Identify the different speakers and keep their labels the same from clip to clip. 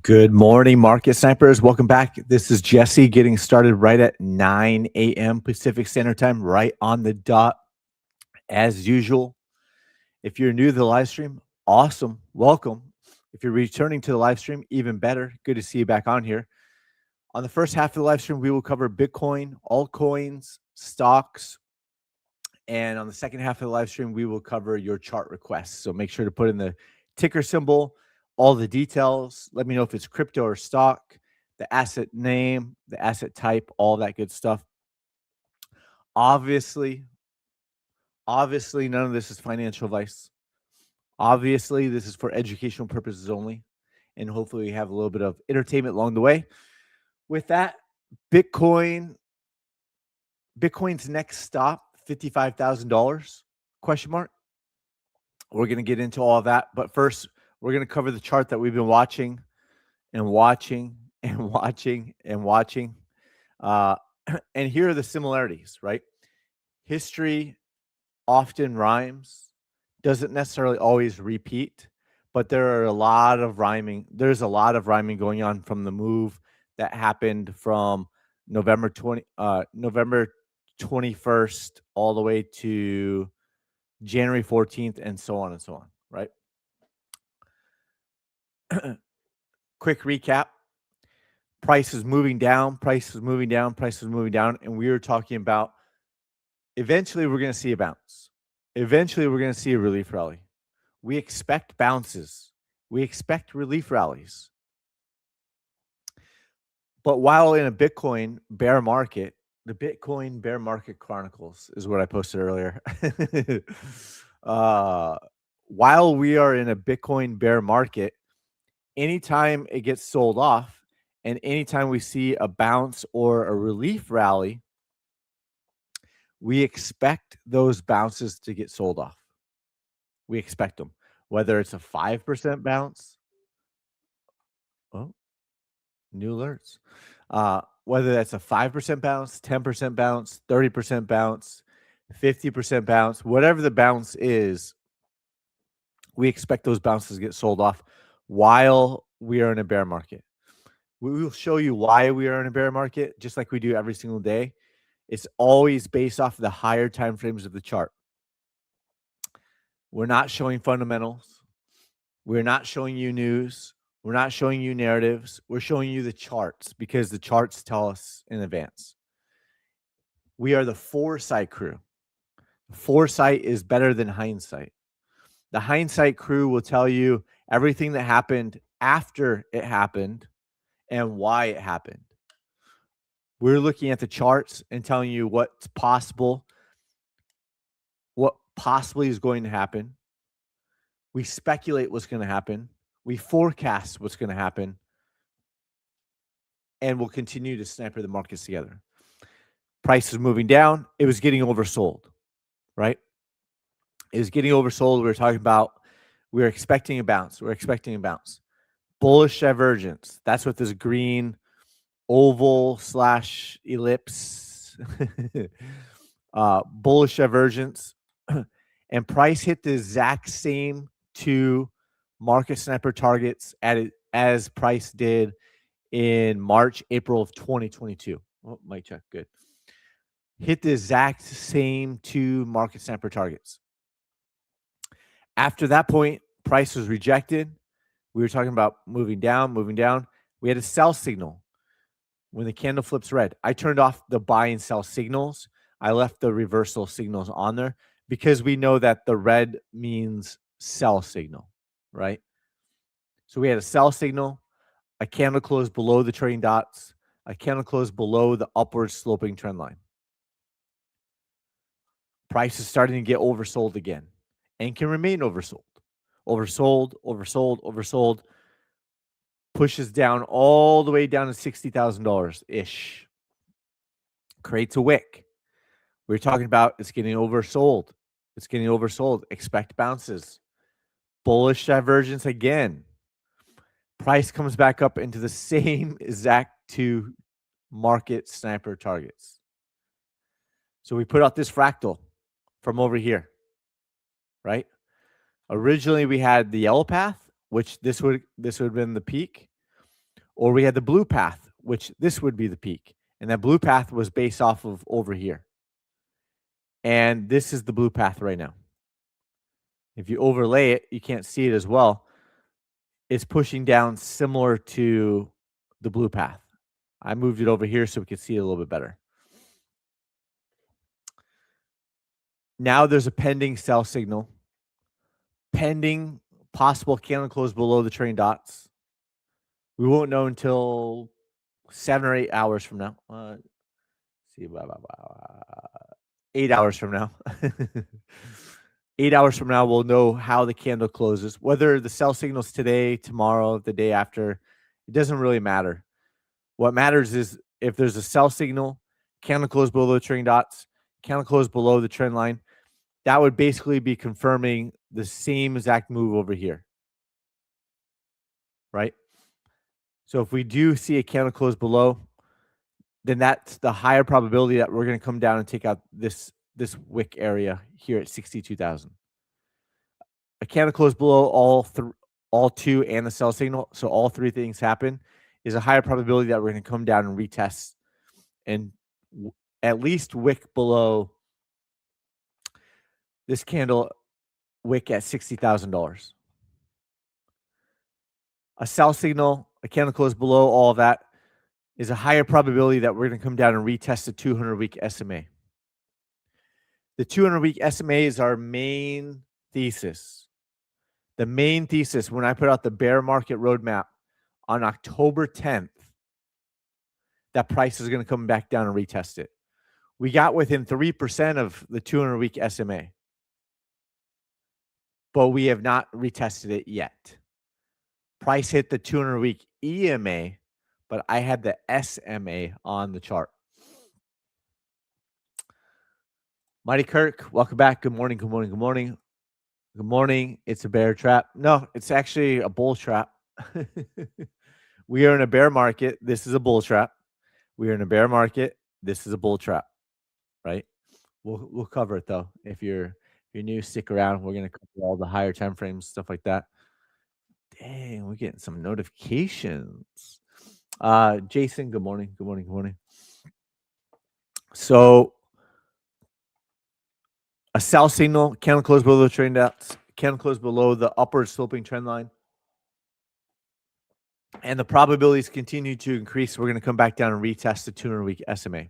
Speaker 1: Good morning, market snipers. Welcome back. This is Jesse getting started right at 9 a.m. Pacific Standard Time, right on the dot, as usual. If you're new to the live stream, awesome. Welcome. If you're returning to the live stream, even better. Good to see you back on here. On the first half of the live stream, we will cover Bitcoin, altcoins, stocks. And on the second half of the live stream, we will cover your chart requests. So make sure to put in the ticker symbol, all the details. Let me know if it's crypto or stock, the asset name, the asset type, all that good stuff. Obviously, none of this is financial advice. Obviously, this is for educational purposes only. And hopefully we have a little bit of entertainment along the way. With that, Bitcoin's next stop, $55,000, question mark. We're going to get into all of that. But first, we're going to cover the chart that we've been watching and watching and watching and watching. And here are the similarities, right? History often rhymes, doesn't necessarily always repeat, but there's a lot of rhyming going on from the move that happened from November 21st all the way to January 14th and so on, right? Quick recap. Price is moving down, and we were talking about eventually we're going to see a bounce. Eventually we're going to see a relief rally. We expect bounces. We expect relief rallies. But while in a Bitcoin bear market, the Bitcoin Bear Market Chronicles is what I posted earlier. While we are in a Bitcoin bear market, anytime it gets sold off and anytime we see a bounce or a relief rally, we expect those bounces to get sold off. We expect them, whether it's a 5% bounce. Oh, new alerts. Whether that's a 5% bounce, 10% bounce, 30% bounce, 50% bounce, whatever the bounce is, we expect those bounces to get sold off while we are in a bear market. We will show you why we are in a bear market, just like we do every single day. It's always based off of the higher time frames of the chart. We're not showing fundamentals. We're not showing you news. We're not showing you narratives. We're showing you the charts because the charts tell us in advance. We are the foresight crew. Foresight is better than hindsight. The hindsight crew will tell you everything that happened after it happened and why it happened. We're looking at the charts and telling you what's possible, what possibly is going to happen. We speculate what's going to happen. We forecast what's going to happen. And we'll continue to sniper the markets together. Price is moving down. It was getting oversold, right? It was getting oversold. We were talking about, we were expecting a bounce. Bullish divergence. That's what this green oval / ellipse, bullish divergence. And price hit the exact same two market sniper targets as price did in March, April of 2022. Oh, mic check. Good. Hit the exact same two market sniper targets. After that point, price was rejected. We were talking about moving down. We had a sell signal. When the candle flips red, I turned off the buy and sell signals. I left the reversal signals on there because we know that the red means sell signal, right? So we had a sell signal, a candle closed below the trading dots, a candle closed below the upward sloping trend line. Price is starting to get oversold again and can remain oversold. Oversold. Pushes down all the way down to $60,000-ish. Creates a wick. We're talking about it's getting oversold. Expect bounces. Bullish divergence again. Price comes back up into the same exact two market sniper targets. So we put out this fractal from over here, right? Originally we had the yellow path, which this would have been the peak. Or we had the blue path, which this would be the peak. And that blue path was based off of over here. And this is the blue path right now. If you overlay it, you can't see it as well. It's pushing down similar to the blue path. I moved it over here so we could see it a little bit better. Now there's a pending sell signal, pending possible candle close below the trailing dots. We won't know until 7 or 8 hours from now. See, 8 hours from now. 8 hours from now, we'll know how the candle closes. Whether the sell signal's today, tomorrow, the day after, it doesn't really matter. What matters is if there's a sell signal, candle close below the trailing dots, candle close below the trend line, that would basically be confirming the same exact move over here, right? So if we do see a candle close below, then that's the higher probability that we're going to come down and take out this wick area here at 62,000. A candle close below all two and the sell signal, so all three things happen, is a higher probability that we're going to come down and retest and at least wick below this candle wick at $60,000. A sell signal, a candle close below all of that, is a higher probability that we're going to come down and retest the 200-week SMA. The 200-week SMA is our main thesis. The main thesis when I put out the bear market roadmap on October 10th, that price is going to come back down and retest it. We got within 3% of the 200-week SMA, but we have not retested it yet. Price hit the 200-week EMA, but I had the SMA on the chart. Mighty Kirk, welcome back. Good morning, good morning, good morning. Good morning. It's a bear trap. No, it's actually a bull trap. We are in a bear market. This is a bull trap. We are in a bear market. This is a bull trap, right? We'll cover it though. If you're new, stick around. We're gonna cover all the higher time frames, stuff like that. Dang, we're getting some notifications. Jason, good morning. Good morning. Good morning. So a sell signal, candle close below the trend dots, candle close below the upward sloping trend line. And the probabilities continue to increase. We're going to come back down and retest the 200-week SMA.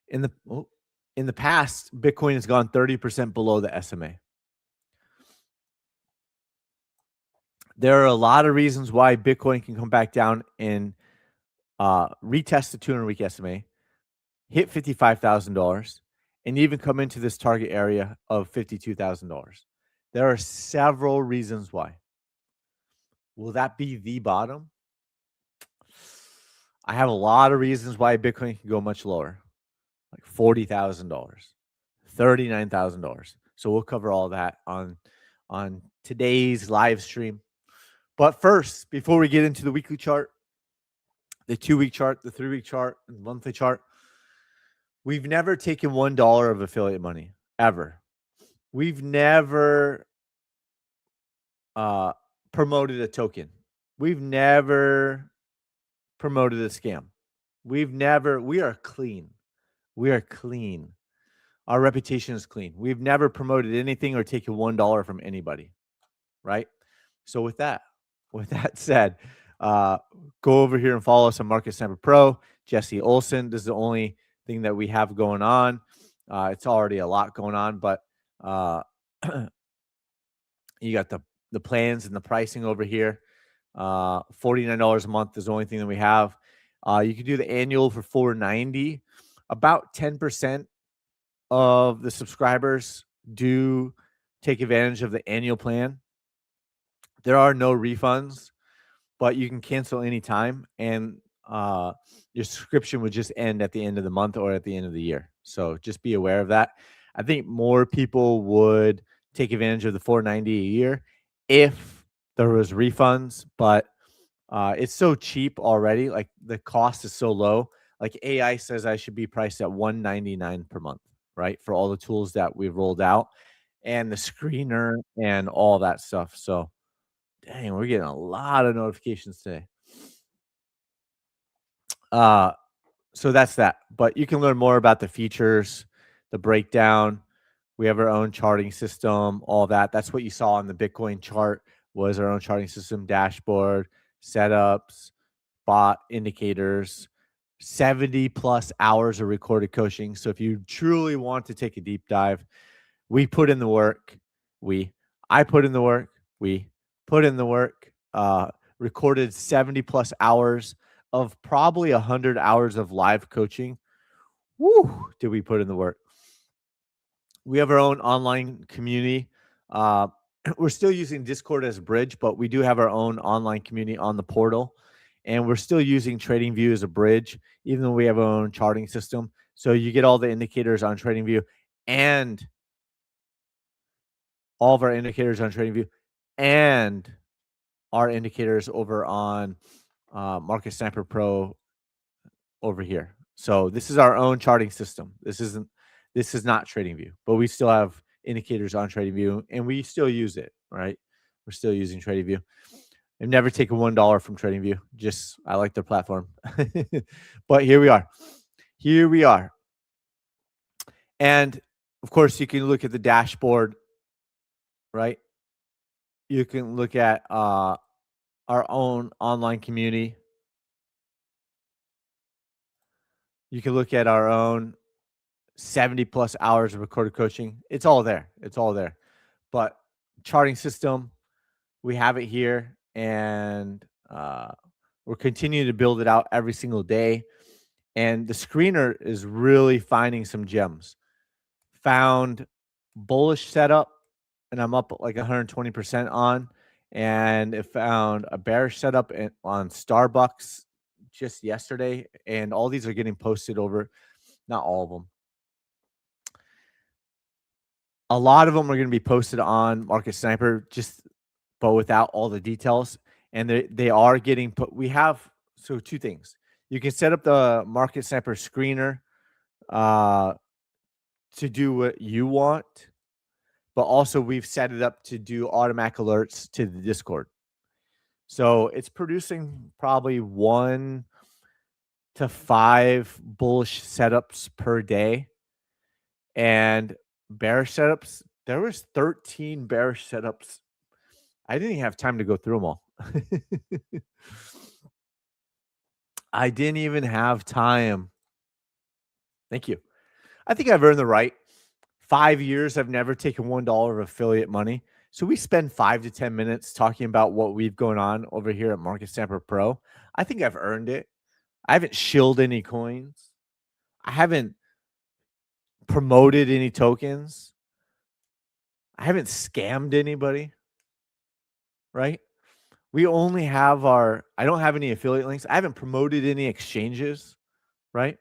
Speaker 1: In the past, Bitcoin has gone 30% below the SMA. There are a lot of reasons why Bitcoin can come back down and retest the 200-week SMA, hit $55,000, and even come into this target area of $52,000. There are several reasons why. Will that be the bottom? I have a lot of reasons why Bitcoin can go much lower, like $40,000, $39,000. So we'll cover all that on today's live stream. But first, before we get into the weekly chart, the 2-week chart, the 3-week chart, and the monthly chart, we've never taken $1 of affiliate money, ever. We've never promoted a token. We've never promoted a scam. We are clean. We are clean. Our reputation is clean. We've never promoted anything or taken $1 from anybody, right? So with that said, go over here and follow us on Market Sniper Pro, Jesse Olson. This is the only thing that we have going on. It's already a lot going on, but you got the plans and the pricing over here. $49 a month is the only thing that we have. You can do the annual for $490. About 10% of the subscribers do take advantage of the annual plan. There are no refunds, but you can cancel anytime, and your subscription would just end at the end of the month or at the end of the year. So just be aware of that. I think more people would take advantage of the $490 a year if there was refunds, but it's so cheap already. Like the cost is so low. Like AI says I should be priced at $199 per month, right? For all the tools that we've rolled out and the screener and all that stuff. So Dang, we're getting a lot of notifications today. Uh, so that's that. But you can learn more about the features, the breakdown. We have our own charting system, all that. That's what you saw on the Bitcoin chart was our own charting system, dashboard, setups, bot indicators, 70 plus hours of recorded coaching. So if you truly want to take a deep dive, we put in the work. I put in the work. We put in the work. Recorded 70 plus hours of probably 100 hours of live coaching. Woo! Did we put in the work? We have our own online community. Uh, we're still using Discord as a bridge, but we do have our own online community on the portal. And we're still using TradingView as a bridge, even though we have our own charting system. So you get all the indicators on TradingView and all of our indicators on TradingView and our indicators over on Market Sniper Pro over here. So this is our own charting system. This is not TradingView, but we still have indicators on TradingView and we still use it, right? We're still using TradingView. I've never taken $1 from TradingView. Just I like their platform. But here we are. Here we are. And of course, you can look at the dashboard, right? You can look at our own online community. You can look at our own 70 plus hours of recorded coaching. It's all there. It's all there. But charting system, we have it here and we're continuing to build it out every single day. And the screener is really finding some gems. Found bullish setup, and I'm up like 120% on. And it found a bearish setup on Starbucks just yesterday. And all these are getting posted over, not all of them. A lot of them are going to be posted on Market Sniper, but without all the details. And they are getting put. We have two things. You can set up the Market Sniper screener to do what you want, but also we've set it up to do automatic alerts to the Discord. So it's producing probably 1 to 5 bullish setups per day. And bearish setups, there was 13 bearish setups. I didn't even have time to go through them all. I didn't even have time. Thank you. I think I've earned the right. 5 years, I've never taken $1 of affiliate money. So we spend 5 to 10 minutes talking about what we've going on over here at Market Stamper Pro. I think I've earned it. I haven't shilled any coins. I haven't promoted any tokens. I haven't scammed anybody, right? We only have I don't have any affiliate links. I haven't promoted any exchanges, right?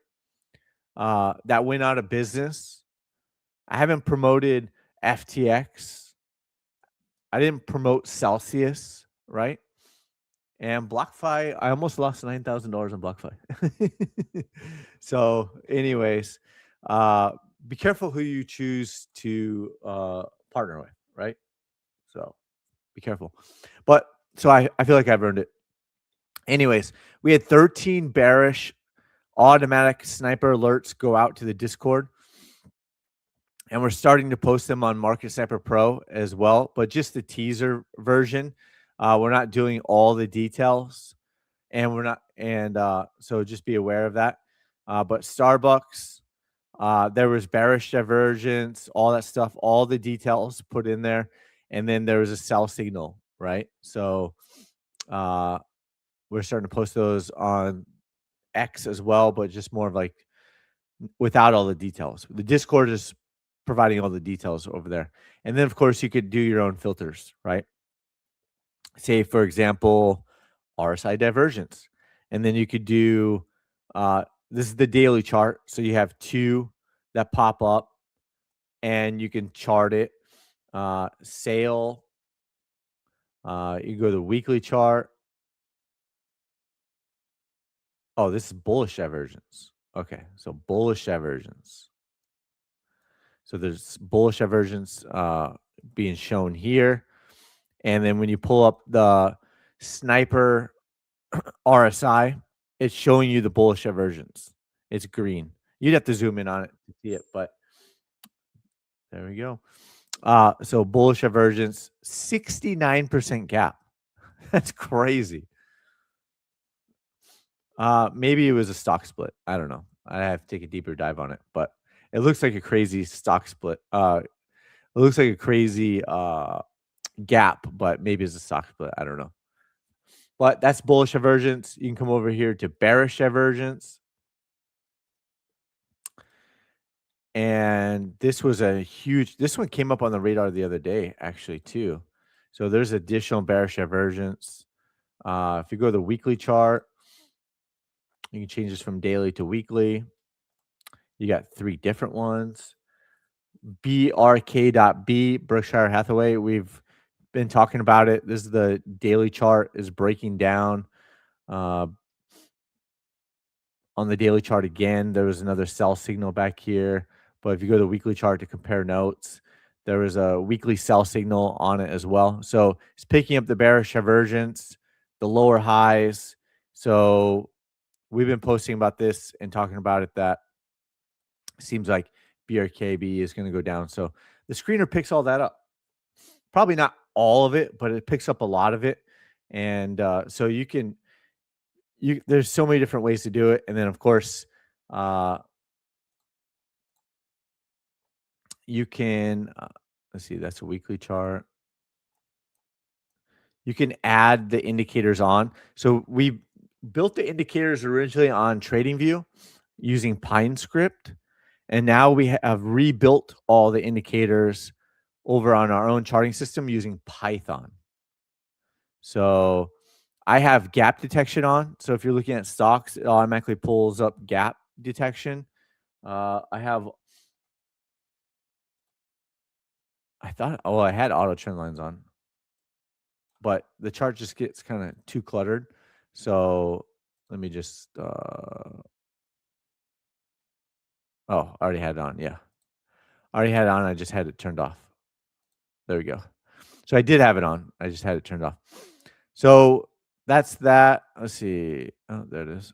Speaker 1: That went out of business. I haven't promoted FTX. I didn't promote Celsius, right? And BlockFi, I almost lost $9,000 on BlockFi. So, anyways, be careful who you choose to partner with, right? So, be careful. But so I feel like I've earned it. Anyways, we had 13 bearish automatic sniper alerts go out to the Discord. And we're starting to post them on Market Sniper Pro as well, but just the teaser version. We're not doing all the details, and we're not, and so just be aware of that. But Starbucks, there was bearish divergence, all that stuff, all the details put in there, and then there was a sell signal, right? So we're starting to post those on X as well, but just more of like without all the details. The Discord is providing all the details over there. And then, of course, you could do your own filters, right? Say, for example, RSI divergence. And then you could do this is the daily chart. So you have 2 that pop up and you can chart it. Sale. You go to the weekly chart. Oh, this is bullish divergence. Okay, so bullish divergence. So there's bullish divergence being shown here. And then when you pull up the Sniper RSI, it's showing you the bullish divergence. It's green. You'd have to zoom in on it to see it, but there we go. So bullish divergence, 69% gap. That's crazy. Maybe it was a stock split. I don't know. I have to take a deeper dive on it, but it looks like a crazy stock split. It looks like a crazy gap, but maybe it's a stock split. I don't know. But that's bullish divergence. You can come over here to bearish divergence. And this was this one came up on the radar the other day, actually, too. So there's additional bearish divergence. If you go to the weekly chart, you can change this from daily to weekly. You got 3 different ones. BRK.B, Berkshire Hathaway. We've been talking about it. This is the daily chart is breaking down. On the daily chart again, there was another sell signal back here. But if you go to the weekly chart to compare notes, there was a weekly sell signal on it as well. So it's picking up the bearish divergence, the lower highs. So we've been posting about this and talking about it that seems like BRKB is going to go down. So the screener picks all that up. Probably not all of it, but it picks up a lot of it. And so there's so many different ways to do it. And then of course, you can, let's see, that's a weekly chart. You can add the indicators on. So we built the indicators originally on TradingView using PineScript. And now we have rebuilt all the indicators over on our own charting system using Python. So I have gap detection on. So if you're looking at stocks, it automatically pulls up gap detection. I had auto trend lines on, but the chart just gets kind of too cluttered. So let me just, I already had it on. Yeah. I already had it on. I just had it turned off. There we go. So I did have it on. I just had it turned off. So that's that. Let's see. Oh, there it is.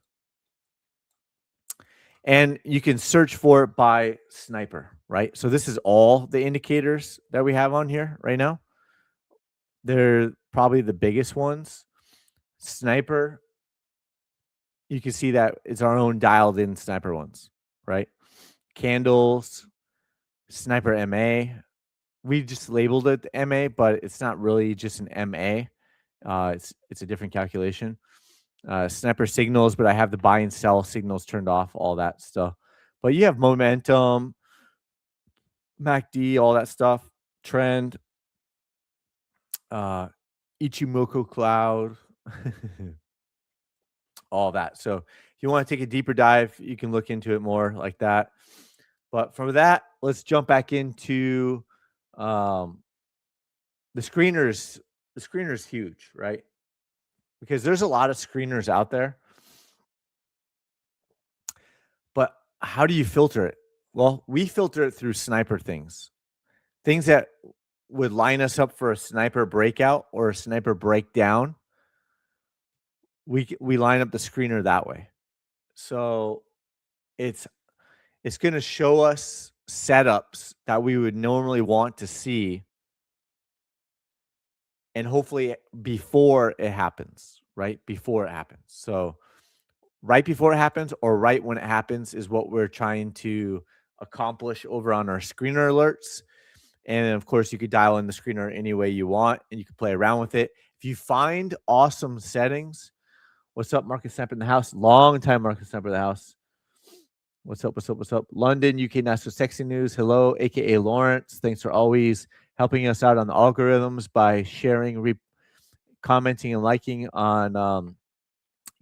Speaker 1: And you can search for it by sniper, right? So this is all the indicators that we have on here right now. They're probably the biggest ones. Sniper, you can see that it's our own dialed in sniper ones, right? Candles, sniper MA. We just labeled it the MA, but it's not really just an MA. It's a different calculation. Sniper signals, but I have the buy and sell signals turned off, all that stuff. But you have momentum, MACD, all that stuff, trend, Ichimoku cloud, all that. So if you want to take a deeper dive, you can look into it more like that. But from that, let's jump back into the screeners. The screener is huge, right? Because there's a lot of screeners out there. But how do you filter it? Well, we filter it through sniper things that would line us up for a sniper breakout or a sniper breakdown. We line up the screener that way. So it's going to show us setups that we would normally want to see, and hopefully before it happens, right? Before it happens. So right before it happens or right when it happens is what we're trying to accomplish over on our screener alerts. And of course, you could dial in the screener any way you want, and you can play around with it. If you find awesome settings, what's up, Marcus Sniper in the house? Long time Marcus Sniper in the house. What's up? What's up? What's up? London, UK National Sexy News. Hello, aka Lawrence. Thanks for always helping us out on the algorithms by sharing, commenting, and liking on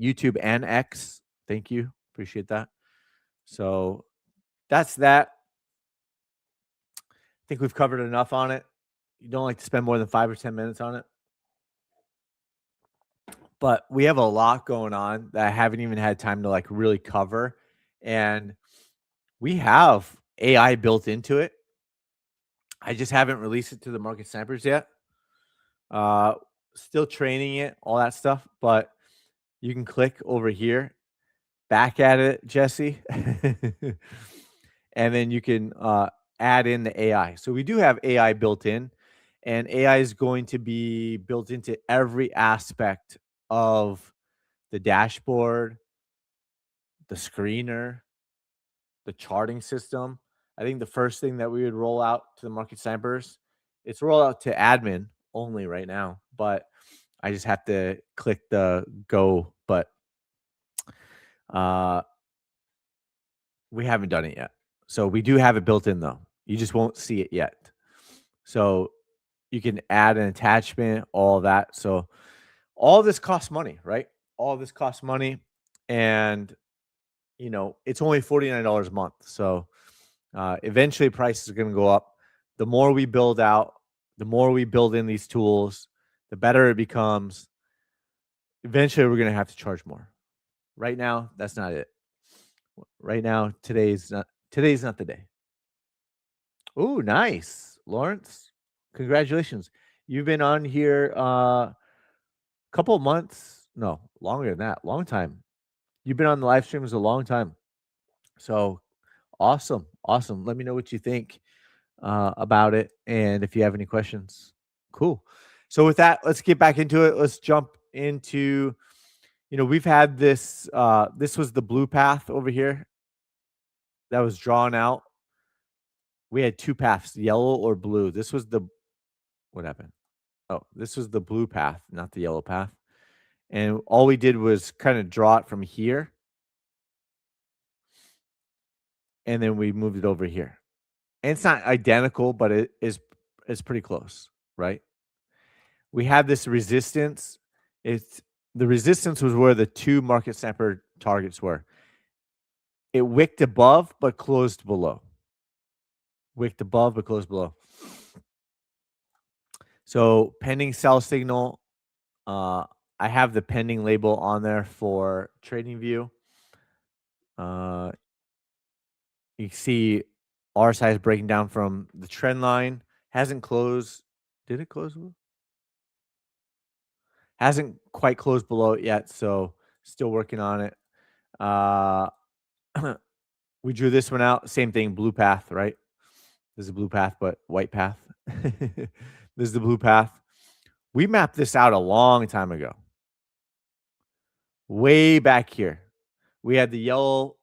Speaker 1: YouTube and X. Thank you. Appreciate that. So that's that. I think we've covered enough on it. You don't like to spend more than 5 or 10 minutes on it. But we have a lot going on that I haven't even had time to like really cover. And we have AI built into it. I just haven't released it to the market snipers yet. Uh, Still training it, all that stuff, but you can click over here, back at it, Jesse, and then you can add in the AI. So we do have AI built in, and AI is going to be built into every aspect of the dashboard, the screener, the charting system. I think the first thing that we would roll out to the market snipers, it's roll out to admin only right now, but I just have to click the go. But uh, we haven't done it yet. So we do have it built in though. You just won't see it yet. So you can add an attachment, all that. So all this costs money, right? All this costs money. And, it's only $49 a month. So eventually price is going to go up. The more we build out, the more we build in these tools, the better it becomes. Eventually, we're going to have to charge more. Right now, that's not it. Right now, today's not the day. Oh, nice, Lawrence. Congratulations. You've been on here a couple of months. No, longer than that. Long time. You've been on the live streams a long time. So awesome. Awesome. Let me know what you think about it. And if you have any questions, cool. So with that, let's get back into it. Let's jump into, we've had this, this was the blue path over here that was drawn out. We had two paths, yellow or blue. What happened? Oh, this was the blue path, not the yellow path. And all we did was kind of draw it from here. And then we moved it over here. And it's not identical, but it's pretty close, right? We had this resistance. The resistance was where the two market snapper targets were. It wicked above but closed below. Wicked above but closed below. So pending sell signal. I have the pending label on there for TradingView. You see RSI is breaking down from the trend line. Hasn't closed. Did it close? Hasn't quite closed below it yet, so still working on it. We drew this one out. Same thing, blue path, right? This is a blue path, but white path. This is the blue path. We mapped this out a long time ago. Way back here. We had the yellow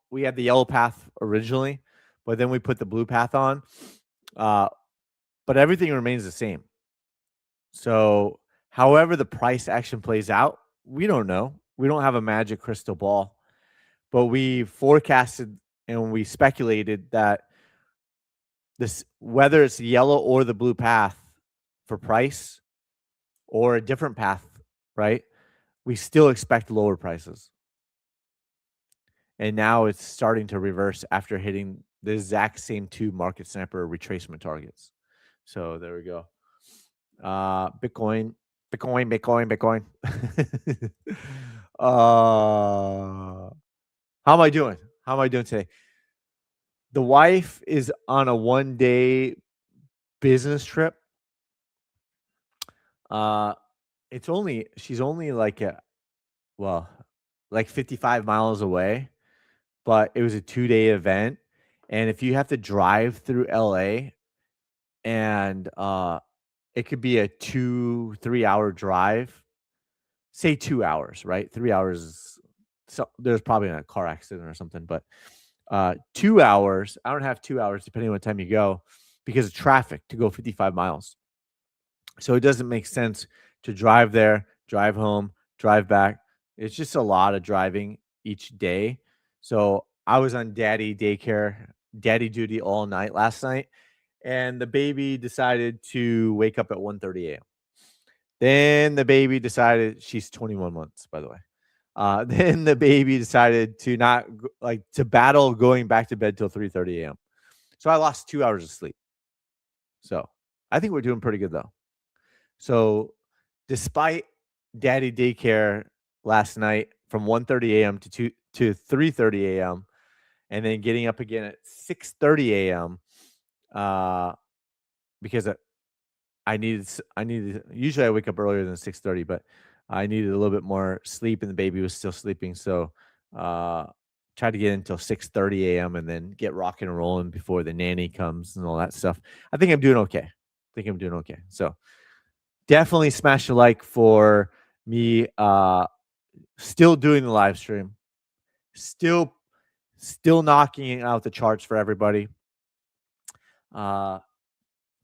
Speaker 1: path originally, but then we put the blue path on. But everything remains the same. So, however the price action plays out, we don't know. We don't have a magic crystal ball, but we forecasted and we speculated that this, whether it's the yellow or the blue path for price or a different path, right? We still expect lower prices. And now it's starting to reverse after hitting the exact same two market snapper retracement targets. So there we go. Bitcoin. How am I doing? How am I doing today? The wife is on a 1-day business trip. She's only like 55 miles away, but it was a 2-day event. And if you have to drive through LA and it could be a 2-3 hour drive, say 2 hours, right? 3 hours. So there's probably a car accident or something, but 2 hours, I don't have 2 hours depending on what time you go because of traffic to go 55 miles. So it doesn't make sense to drive there, drive home, drive back. It's just a lot of driving each day. So I was on daddy duty all night last night, and the baby decided to wake up at 1:30 a.m. Then the baby decided, she's 21 months, by the way. Then the baby decided to not to battle going back to bed till 3:30 a.m. So I lost 2 hours of sleep. So I think we're doing pretty good though. So despite daddy daycare last night from 1:30 a.m. to 3:30 a.m. and then getting up again at 6:30 a.m. Because I needed usually I wake up earlier than 6:30, but I needed a little bit more sleep and the baby was still sleeping. So uh tried to get until 6:30 a.m. and then get rocking and rolling before the nanny comes and all that stuff. I think I'm doing okay. I think I'm doing okay. So definitely smash a like for me still doing the live stream, still still knocking out the charts for everybody. Uh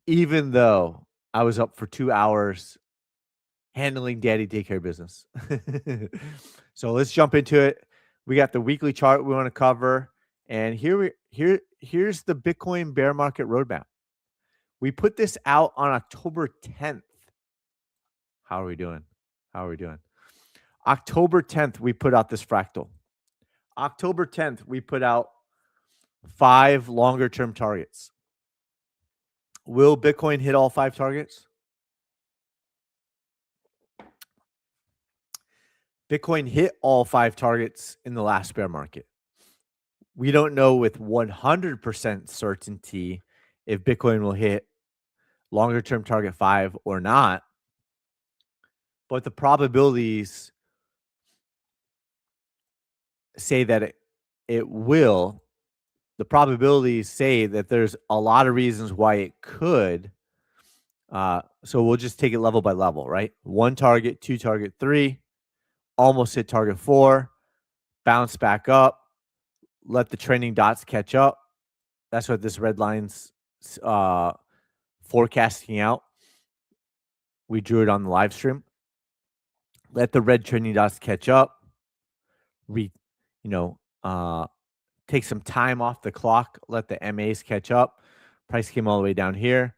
Speaker 1: even though I was up for 2 hours handling daddy daycare business. So let's jump into it. We got the weekly chart we want to cover, and here's the Bitcoin bear market roadmap. We put this out on October 10th. How are we doing? How are we doing? October 10th, we put out this fractal. October 10th, we put out 5 longer term targets. Will Bitcoin hit all 5 targets? Bitcoin hit all 5 targets in the last bear market. We don't know with 100% certainty if Bitcoin will hit longer term target 5 or not, but the probabilities say that it will. The probabilities say that there's a lot of reasons why it could. So we'll just take it level by level, right? 1 target, 2 target, 3, almost hit target 4, bounce back up, let the trending dots catch up. That's what this red line's forecasting out. We drew it on the live stream. Let the red trending dots catch up. You know, take some time off the clock. Let the MAs catch up. Price came all the way down here.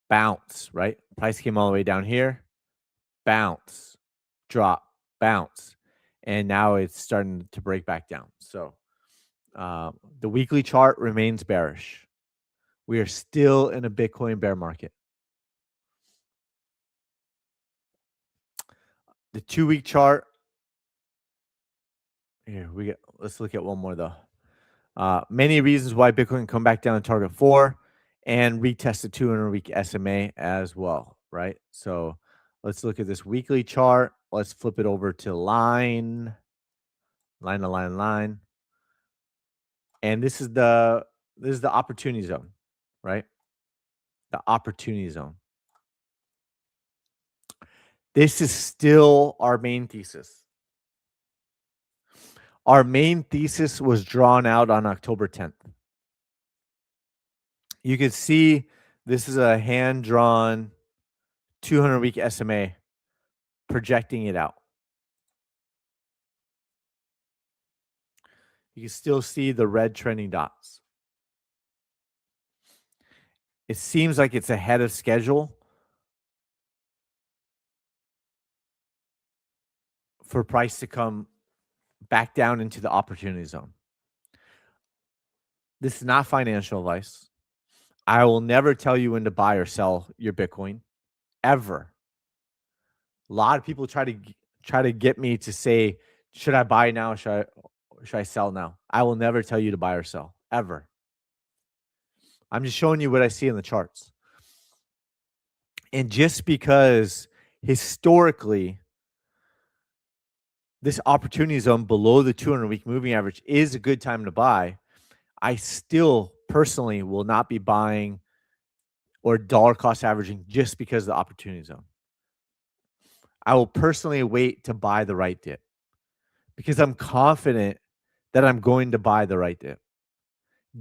Speaker 1: Bounce, right? Price came all the way down here. Bounce, drop, bounce. And now it's starting to break back down. So the weekly chart remains bearish. We are still in a Bitcoin bear market. The 2-week chart. Here we go. Let's look at one more though. Many reasons why Bitcoin can come back down to target 4 and retest the 200-week SMA as well, right? So let's look at this weekly chart. Let's flip it over to line. And this is the opportunity zone, right? The opportunity zone. This is still our main thesis. Our main thesis was drawn out on October 10th. You can see this is a hand-drawn 200-week SMA projecting it out. You can still see the red trending dots. It seems like it's ahead of schedule for price to come back down into the opportunity zone. This is not financial advice. I will never tell you when to buy or sell your Bitcoin, ever. A lot of people try to get me to say, should I buy now? Should I sell now? I will never tell you to buy or sell, ever. I'm just showing you what I see in the charts. And just because historically this opportunity zone below the 200-week moving average is a good time to buy, I still personally will not be buying or dollar cost averaging just because of the opportunity zone. I will personally wait to buy the right dip because I'm confident that I'm going to buy the right dip.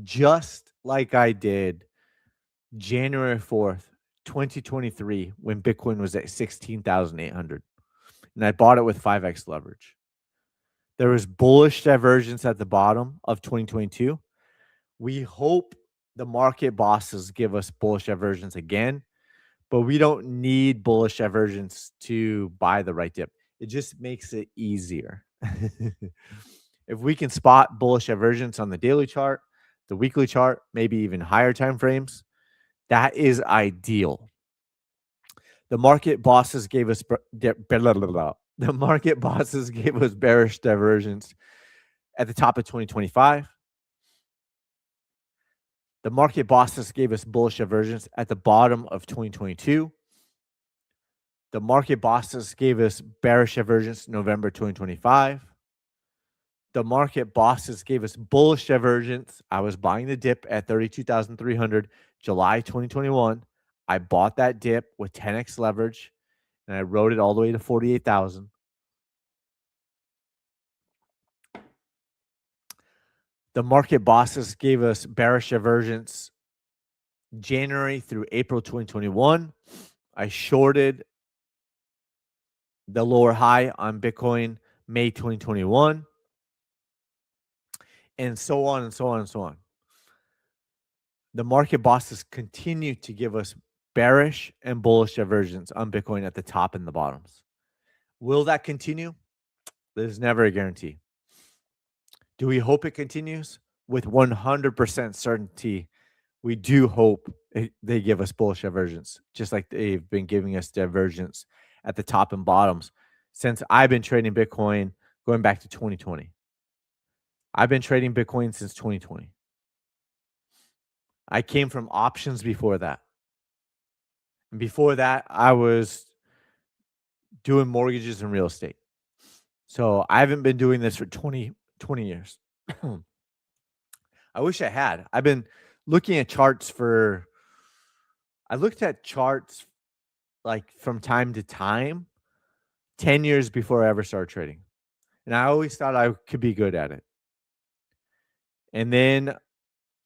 Speaker 1: Just like I did January 4th, 2023, when Bitcoin was at 16,800. And I bought it with 5x leverage. There was bullish divergence at the bottom of 2022. We hope the market bosses give us bullish divergence again, but we don't need bullish divergence to buy the right dip. It just makes it easier. If we can spot bullish divergence on the daily chart, the weekly chart, maybe even higher time frames, that is ideal. The market bosses gave us the market bosses gave us bearish divergence at the top of 2025. The market bosses gave us bullish divergence at the bottom of 2022. The market bosses gave us bearish divergence November 2025. The market bosses gave us bullish divergence. I was buying the dip at 32,300 July 2021. I bought that dip with 10x leverage and I rode it all the way to 48,000. The market bosses gave us bearish divergence January through April 2021. I shorted the lower high on Bitcoin May 2021, and so on and so on and so on. The market bosses continue to give us bearish and bullish divergence on Bitcoin at the top and the bottoms. Will that continue? There's never a guarantee. Do we hope it continues? With 100% certainty, we do hope they give us bullish divergence, just like they've been giving us divergence at the top and bottoms since I've been trading Bitcoin going back to 2020. I've been trading Bitcoin since 2020. I came from options before that. And before that, I was doing mortgages and real estate. So I haven't been doing this for 20 years. I wish I had. I've been looking at charts I looked at charts like from time to time 10 years before I ever started trading. And I always thought I could be good at it. And then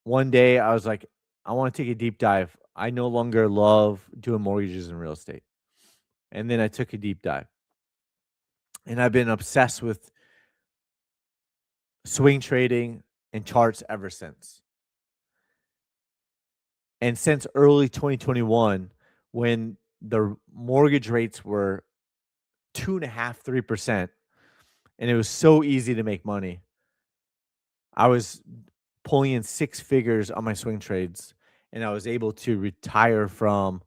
Speaker 1: one day I was like, I want to take a deep dive. I no longer love doing mortgages and real estate. And then I took a deep dive. And I've been obsessed with swing trading and charts ever since. And since early 2021, when the mortgage rates were 2.5%, 3%, and it was so easy to make money, I was pulling in six figures on my swing trades, and I was able to retire from,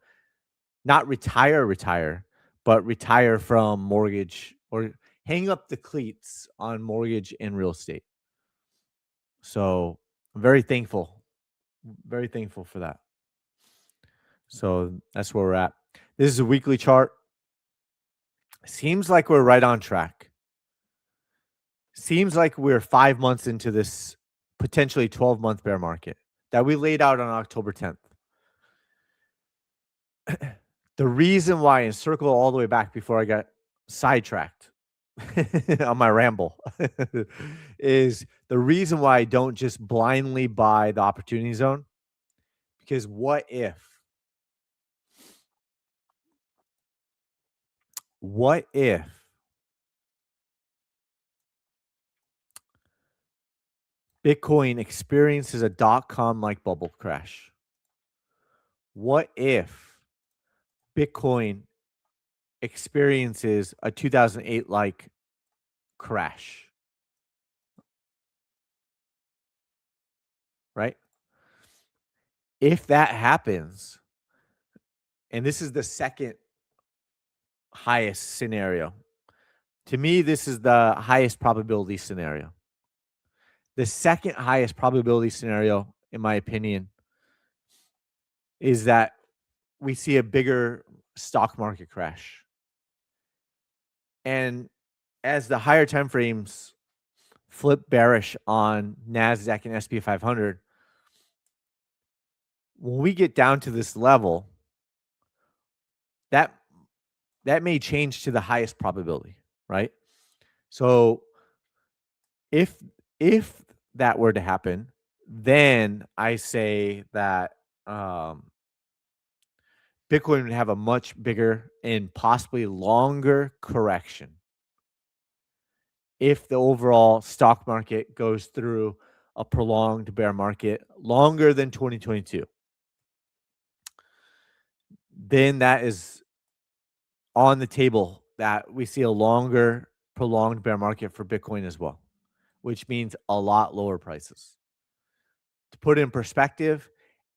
Speaker 1: not retire, but retire from mortgage or hang up the cleats on mortgage and real estate. So I'm very thankful for that. So that's where we're at. This is a weekly chart. Seems like we're right on track. Seems like we're 5 months into this potentially 12-month bear market that we laid out on October 10th. The reason why, and circle all the way back before I got sidetracked on my ramble, is the reason why I don't just blindly buy the opportunity zone. Because what if Bitcoin experiences a .com like bubble crash? What if Bitcoin experiences a 2008 like crash? Right? If that happens, and this is the second highest scenario, to me, this is the highest probability scenario. The second highest probability scenario, in my opinion, is that we see a bigger stock market crash. And as the higher time frames flip bearish on NASDAQ and SP 500, when we get down to this level, that may change to the highest probability, right? So if that were to happen, then I say that Bitcoin would have a much bigger and possibly longer correction if the overall stock market goes through a prolonged bear market longer than 2022. Then that is on the table that we see a longer prolonged bear market for Bitcoin as well, which means a lot lower prices. To put it in perspective,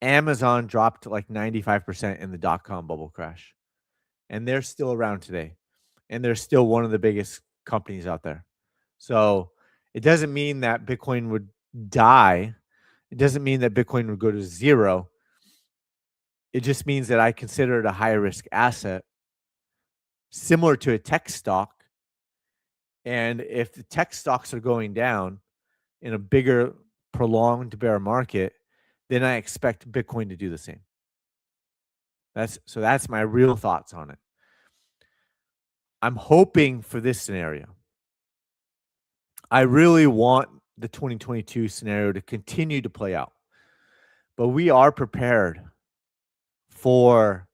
Speaker 1: Amazon dropped like 95% in the .com bubble crash, and they're still around today, and they're still one of the biggest companies out there. So it doesn't mean that Bitcoin would die. It doesn't mean that Bitcoin would go to zero. It just means that I consider it a high risk asset similar to a tech stock. And if the tech stocks are going down in a bigger, prolonged bear market, then I expect Bitcoin to do the same. That's my real thoughts on it. I'm hoping for this scenario. I really want the 2022 scenario to continue to play out. But we are prepared for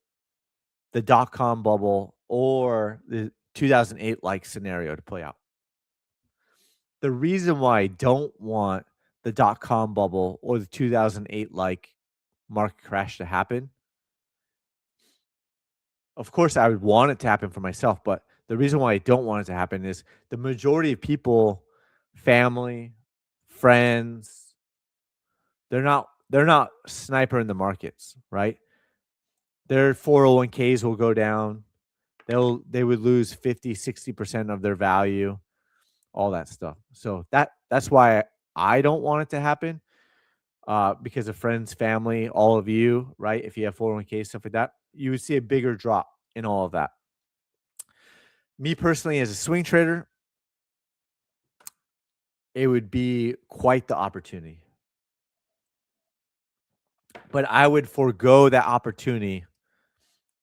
Speaker 1: the dot-com bubble or the 2008 like scenario to play out. The reason why I don't want the dot-com bubble or the 2008 like market crash to happen, of course, I would want it to happen for myself, but the reason why I don't want it to happen is the majority of people, family, friends, they're not sniper in the markets, right? Their 401ks will go down. They would lose 50, 60% of their value, all that stuff. So that's why I don't want it to happen. Because of friends, family, all of you, right? If you have 401k, stuff like that, you would see a bigger drop in all of that. Me personally, as a swing trader, it would be quite the opportunity. But I would forego that opportunity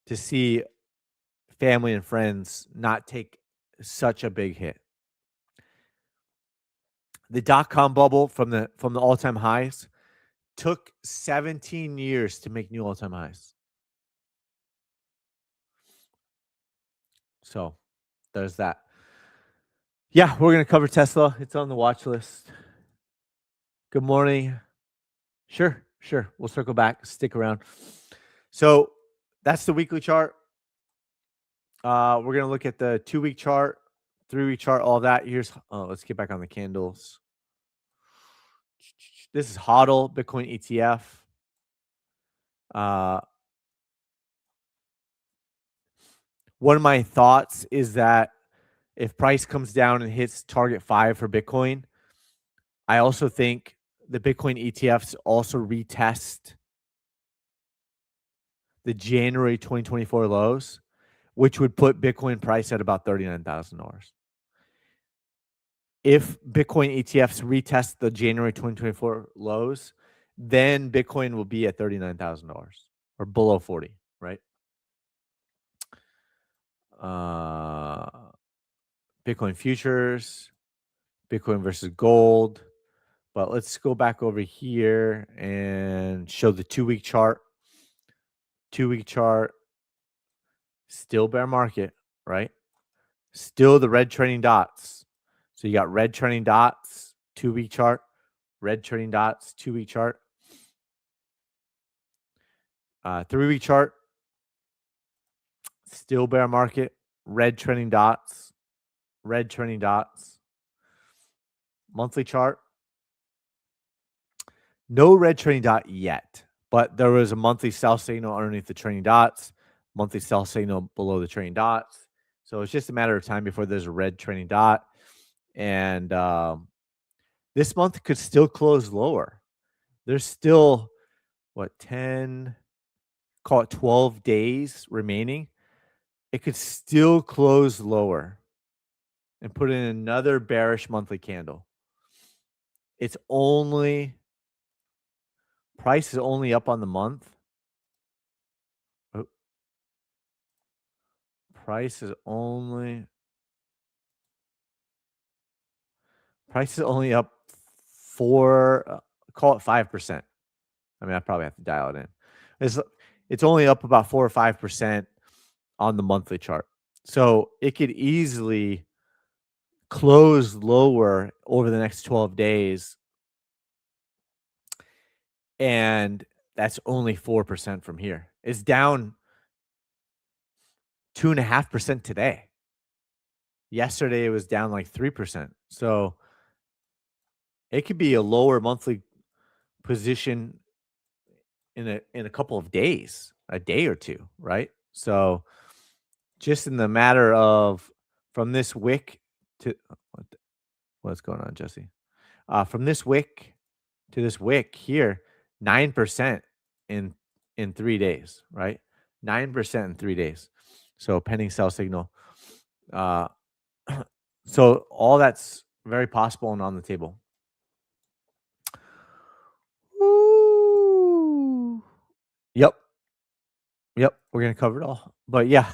Speaker 1: to see family and friends not take such a big hit. The dot-com bubble from the all-time highs took 17 years to make new all-time highs. So there's that. Yeah, we're going to cover Tesla. It's on the watch list. Good morning. Sure. We'll circle back. Stick around. So that's the weekly chart. We're going to look at the 2-week chart, 3-week chart, all that. Let's get back on the candles. This is HODL, Bitcoin ETF. One of my thoughts is that if price comes down and hits target 5 for Bitcoin, I also think the Bitcoin ETFs also retest the January 2024 lows, which would put Bitcoin price at about $39,000. If Bitcoin ETFs retest the January 2024 lows, then Bitcoin will be at $39,000 or below 40, right? Bitcoin futures, Bitcoin versus gold. But let's go back over here and show the 2-week chart. 2-week chart, still bear market, right? Still the red trending dots. So you got red trending dots, 2-week chart, red trending dots, 2-week chart. 3-week chart, still bear market, red trending dots, red trending dots. Monthly chart, no red trending dot yet, but there was a monthly sell signal underneath the trending dots, monthly sell signal below the trending dots. So it's just a matter of time before there's a red trending dot. And this month could still close lower. There's still, 10, call it 12 days remaining. It could still close lower and put in another bearish monthly candle. Price is only up on the month. Price is only up call it 5%. I mean, I probably have to dial it in. It's only up about 4 or 5% on the monthly chart. So it could easily close lower over the next 12 days. And that's only 4% from here. It's down 2.5% today. Yesterday, it was down like 3%. So it could be a lower monthly position in a couple of days, a day or two, right? So just in the matter of from this wick to what's going on, Jesse? From this wick to this wick here, 9% in 3 days, right? 9% in 3 days. So pending sell signal. Uh, so all that's very possible and on the table. Woo. Yep. Yep. We're going to cover it all. But yeah.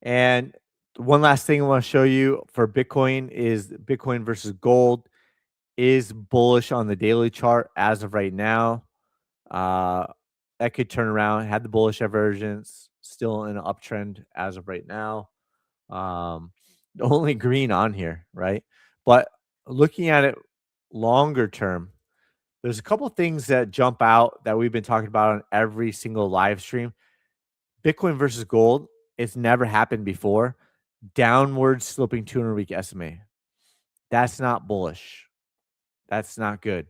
Speaker 1: And one last thing I want to show you for Bitcoin is Bitcoin versus gold is bullish on the daily chart as of right now. Uh, that could turn around. Had the bullish divergence, still in an uptrend as of right now. Only green on here, right? But looking at it longer term, there's a couple things that jump out that we've been talking about on every single live stream. Bitcoin versus gold, it's never happened before. Downward sloping 200-week SMA. That's not bullish. That's not good.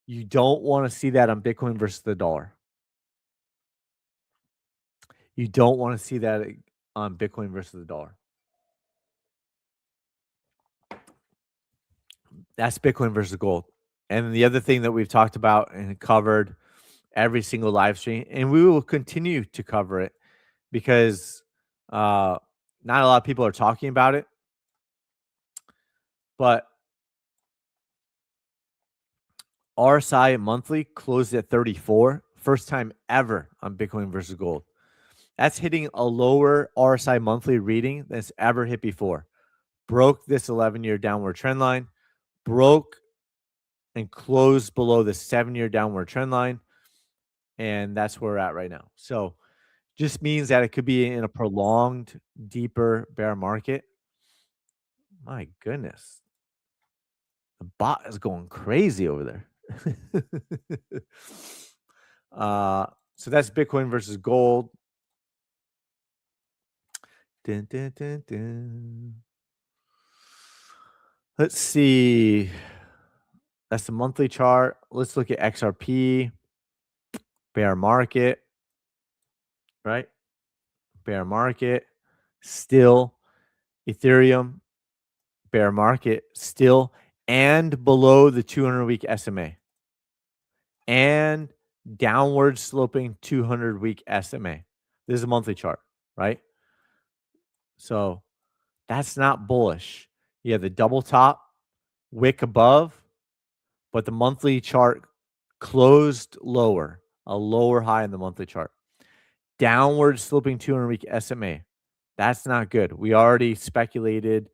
Speaker 1: You don't want to see that on Bitcoin versus the dollar. You don't want to see that on Bitcoin versus the dollar. That's Bitcoin versus gold. And the other thing that we've talked about and covered every single live stream, and we will continue to cover it because not a lot of people are talking about it. But RSI monthly closed at 34, first time ever on Bitcoin versus gold. That's hitting a lower RSI monthly reading than it's ever hit before. Broke this 11-year downward trend line, broke and closed below the 7-year downward trend line. And that's where we're at right now. So just means that it could be in a prolonged, deeper bear market. My goodness. The bot is going crazy over there. So that's Bitcoin versus gold. Dun, dun, dun, dun. Let's see. That's the monthly chart. Let's look at XRP. Bear market. Right? Bear market. Still. Ethereum. Bear market. Still. And below the 200-week SMA. And downward sloping 200-week SMA. This is a monthly chart, right? So that's not bullish. You have the double top, wick above, but the monthly chart closed lower, a lower high in the monthly chart. Downward sloping 200-week SMA. That's not good. We already speculated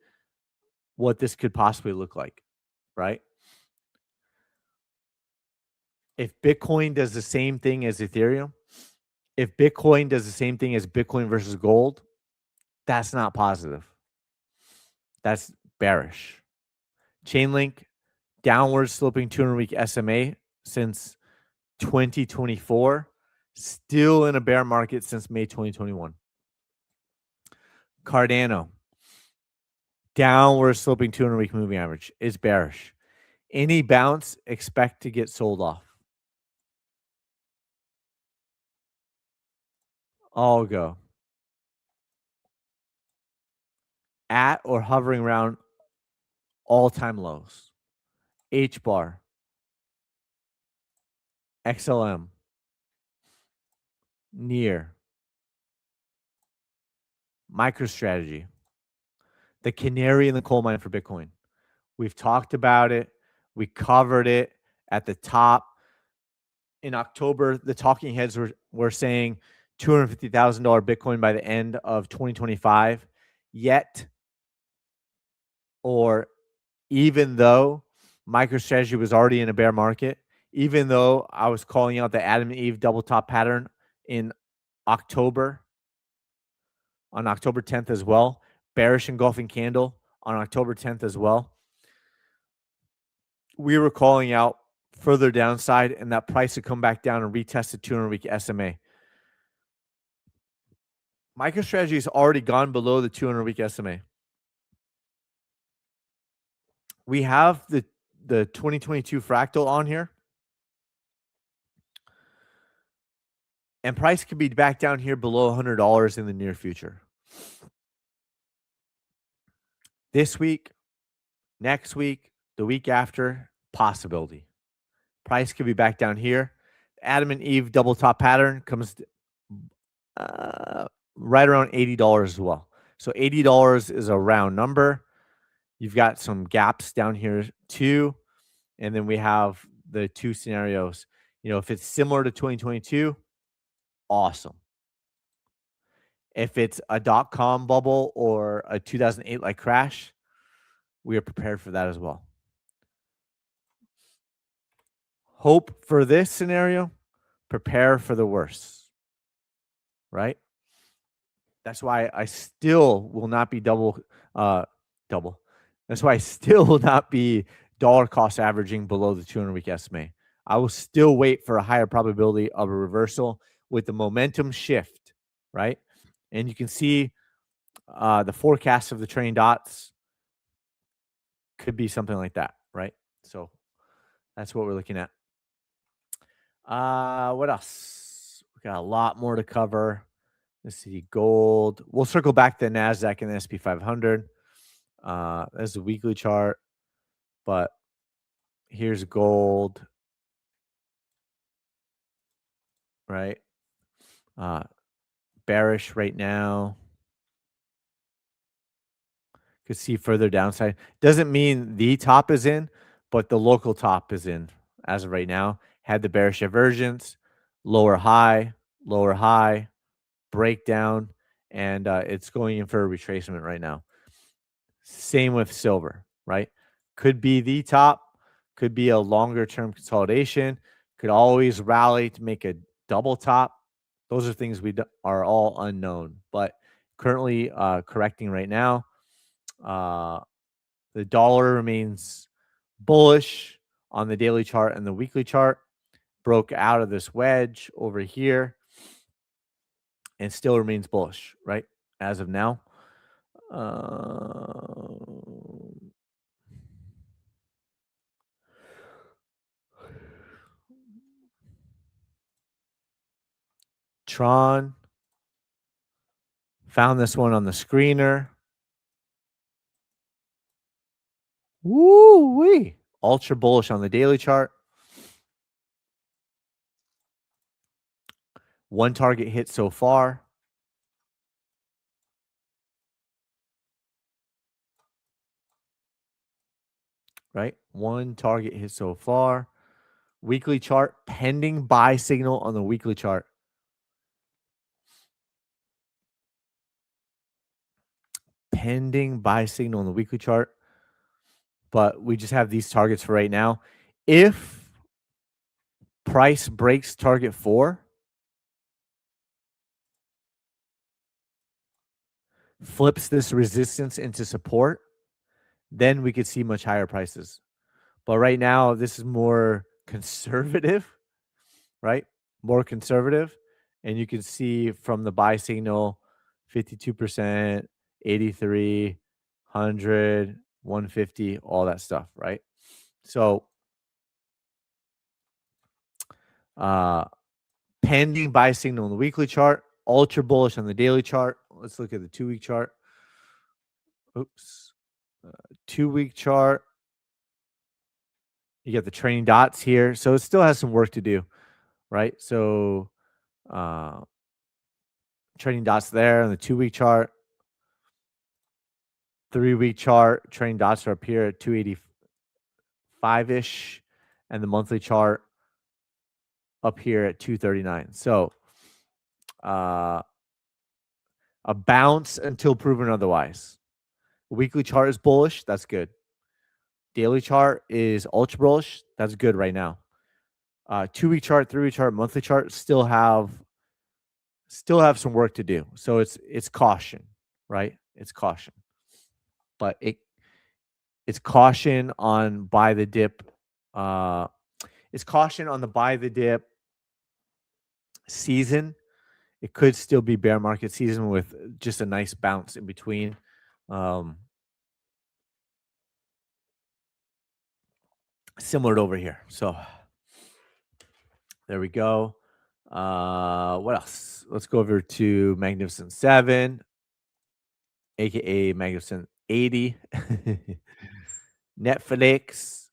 Speaker 1: what this could possibly look like, right? If Bitcoin does the same thing as Ethereum, if Bitcoin does the same thing as Bitcoin versus gold, that's not positive. That's bearish. Chainlink, downward sloping 200-week SMA since 2024, still in a bear market since May 2021. Cardano, downward sloping 200-week moving average is bearish. Any bounce, expect to get sold off. All go. At or hovering around all-time lows. H bar, XLM, near, MicroStrategy, the canary in the coal mine for Bitcoin. We've talked about it. We covered it at the top. In October, the talking heads were saying $250,000 Bitcoin by the end of 2025. Yet, or even though MicroStrategy was already in a bear market, even though I was calling out the Adam and Eve double top pattern in October, on October 10th as well, bearish engulfing candle on October 10th as well, we were calling out further downside and that price would come back down and retest the 200-week SMA. MicroStrategy has already gone below the 200-week SMA. We have the 2022 fractal on here. And price could be back down here below $100 in the near future. This week, next week, the week after, possibility. Price could be back down here. Adam and Eve double top pattern comes right around $80 as well. So $80 is a round number. You've got some gaps down here too. And then we have the two scenarios. If it's similar to 2022, awesome. If it's a dot-com bubble or a 2008 like crash, we are prepared for that as well. Hope for this scenario, prepare for the worst, right? That's why I still will not be double. That's why I still will not be dollar cost averaging below the 200-week SMA. I will still wait for a higher probability of a reversal with the momentum shift, right? And you can see the forecast of the trailing dots could be something like that, right? So that's what we're looking at. What else? We got a lot more to cover. Let's see, gold. We'll circle back to NASDAQ and the SP 500. There's a weekly chart, but here's gold, right? Bearish right now. Could see further downside. Doesn't mean the top is in, but the local top is in as of right now. Had the bearish divergence, lower high, breakdown, and it's going in for a retracement right now. Same with silver, right? Could be the top, could be a longer term consolidation, could always rally to make a double top. Those are things are all unknown, but currently correcting right now. The dollar remains bullish on the daily chart and the weekly chart. Broke out of this wedge over here and still remains bullish, right? As of now. Tron. Found this one on the screener. Woo-wee. Ultra bullish on the daily chart. One target hit so far. Right? One target hit so far. Weekly chart, pending buy signal on the weekly chart. Pending buy signal on the weekly chart. But we just have these targets for right now. If price breaks target 4, flips this resistance into support, then we could see much higher prices. But right now, this is more conservative, right? More conservative. And you can see from the buy signal, 52%, 83, 100, 150, all that stuff, right? So pending buy signal on the weekly chart, ultra bullish on the daily chart. Let's look at the 2-week chart. Oops. 2-week chart. You get the trailing dots here. So it still has some work to do, right? So trailing dots there on the 2-week chart. 3-week chart, trailing dots are up here at 285-ish. And the monthly chart up here at 239. So a bounce until proven otherwise. Weekly chart is bullish. That's good. Daily chart is ultra bullish. That's good right now. 2-week chart, 3-week chart, monthly chart still have some work to do. So it's caution, right? It's caution. But it's caution on buy the dip. It's caution on the buy the dip season. It could still be bear market season with just a nice bounce in between. Similar to over here. So there we go. What else? Let's go over to Magnificent 7, aka Magnificent 80. Netflix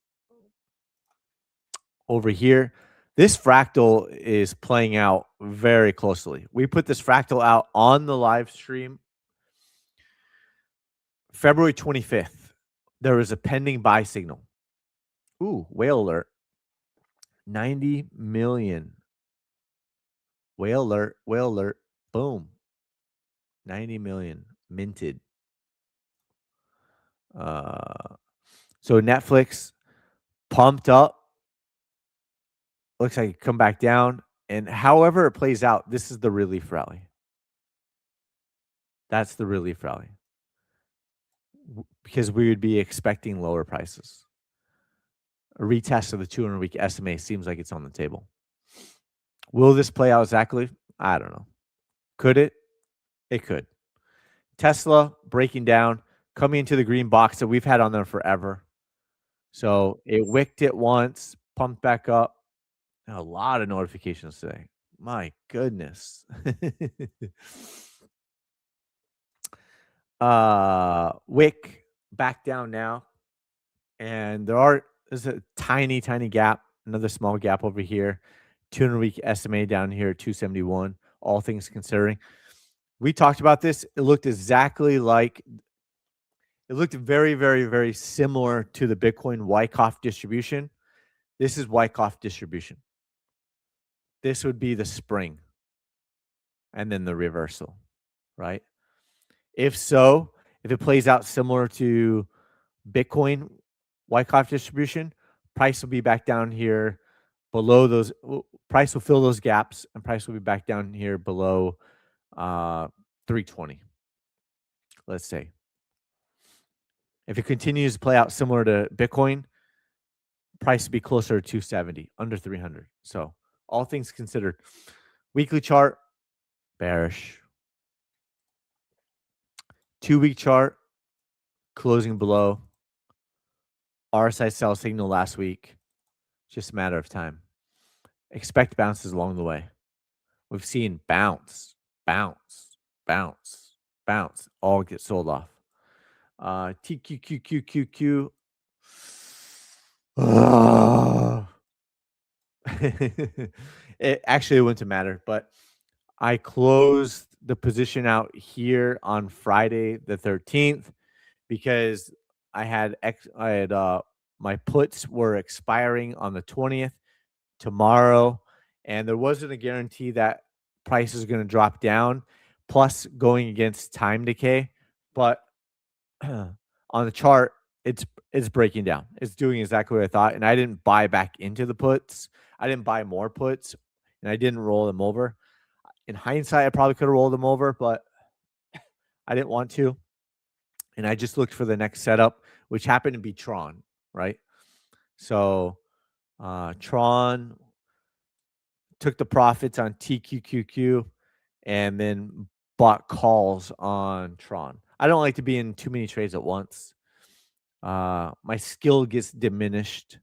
Speaker 1: over here. This fractal is playing out very closely. We put this fractal out on the live stream February 25th, there was a pending buy signal. Ooh, whale alert. 90 million. Whale alert, whale alert. Boom. 90 million minted. So Netflix pumped up. Looks like it come back down. And however it plays out, this is the relief rally. That's the relief rally. Because we would be expecting lower prices. A retest of the 200-week SMA seems like it's on the table. Will this play out exactly? I don't know. Could it? It could. Tesla breaking down, coming into the green box that we've had on there forever. So it wicked it once, pumped back up. A lot of notifications today. My goodness. Wick back down now. And there's a tiny, tiny gap, another small gap over here. 200-week SMA down here at 271, all things considering. We talked about this. It looked exactly like, it looked very, very, very similar to the Bitcoin Wyckoff distribution. This is Wyckoff distribution. This would be the spring and then the reversal, right? If so, if it plays out similar to Bitcoin Wyckoff distribution, price will be back down here below those. Price will fill those gaps, and price will be back down here below 320. Let's say. If it continues to play out similar to Bitcoin, price will be closer to 270, under 300. So all things considered, weekly chart, bearish. 2-week chart, closing below. RSI sell signal last week. Just a matter of time. Expect bounces along the way. We've seen bounce, bounce, bounce, bounce, all get sold off. TQQQQQ. It actually wouldn't matter, but I closed the position out here on Friday the 13th because I had my puts were expiring on the 20th tomorrow, and there wasn't a guarantee that price is going to drop down, plus going against time decay. But on the chart, it's breaking down. It's doing exactly what I thought, and I didn't buy back into the puts. I didn't buy more puts, and I didn't roll them over. In hindsight, I probably could have rolled them over, but I didn't want to. And I just looked for the next setup, which happened to be Tron, right? So Tron took the profits on TQQQ and then bought calls on Tron. I don't like to be in too many trades at once. My skill gets diminished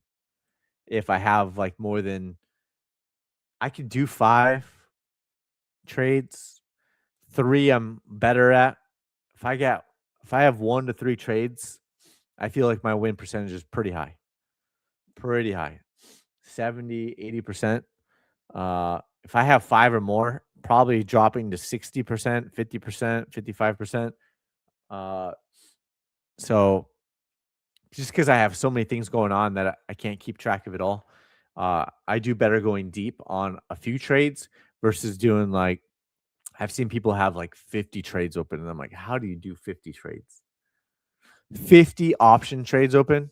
Speaker 1: if I have like more than, I could do 5 trades. 3 I'm better at. If I have 1 to 3 trades, I feel like my win percentage is pretty high. Pretty high. 70, 80%. If I have 5 or more, probably dropping to 60%, 50%, 55%. So just because I have so many things going on that I can't keep track of it all, I do better going deep on a few trades versus doing like, I've seen people have like 50 trades open, and I'm like, how do you do 50 trades? 50 option trades open.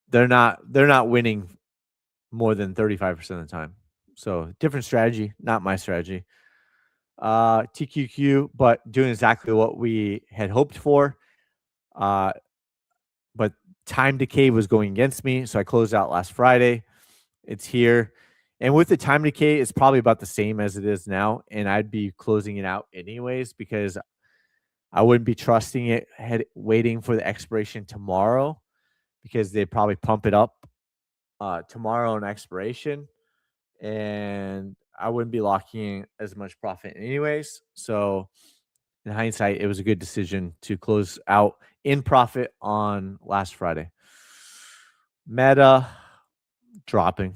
Speaker 1: They're not winning more than 35% of the time. So different strategy, not my strategy. TQQ, but doing exactly what we had hoped for. But time decay was going against me, so I closed out last Friday. It's here. And with the time decay, it's probably about the same as it is now. And I'd be closing it out anyways because I wouldn't be trusting it waiting for the expiration tomorrow because they probably pump it up tomorrow on expiration. And I wouldn't be locking in as much profit anyways. So in hindsight, it was a good decision to close out in profit on last Friday. Meta dropping.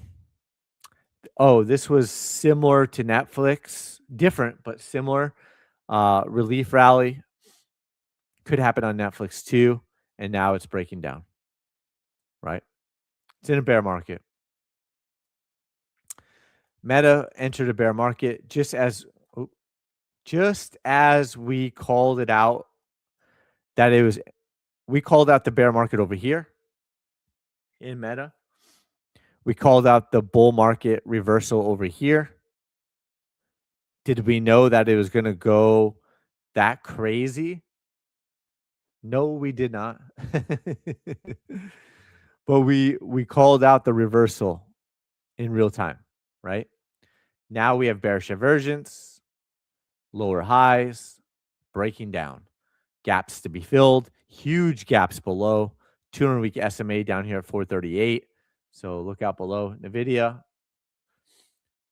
Speaker 1: Oh, this was similar to Netflix. Different, but similar. Relief rally. Could happen on Netflix too, and now it's breaking down, right? It's in a bear market. Meta entered a bear market just as we called it out that we called out the bear market over here in Meta. We called out the bull market reversal over here. Did we know that it was going to go that crazy? No, we did not. But we called out the reversal in real time, right? Now we have bearish divergence, lower highs, breaking down. Gaps to be filled, huge gaps below. 200-week SMA down here at 438. So look out below. NVIDIA.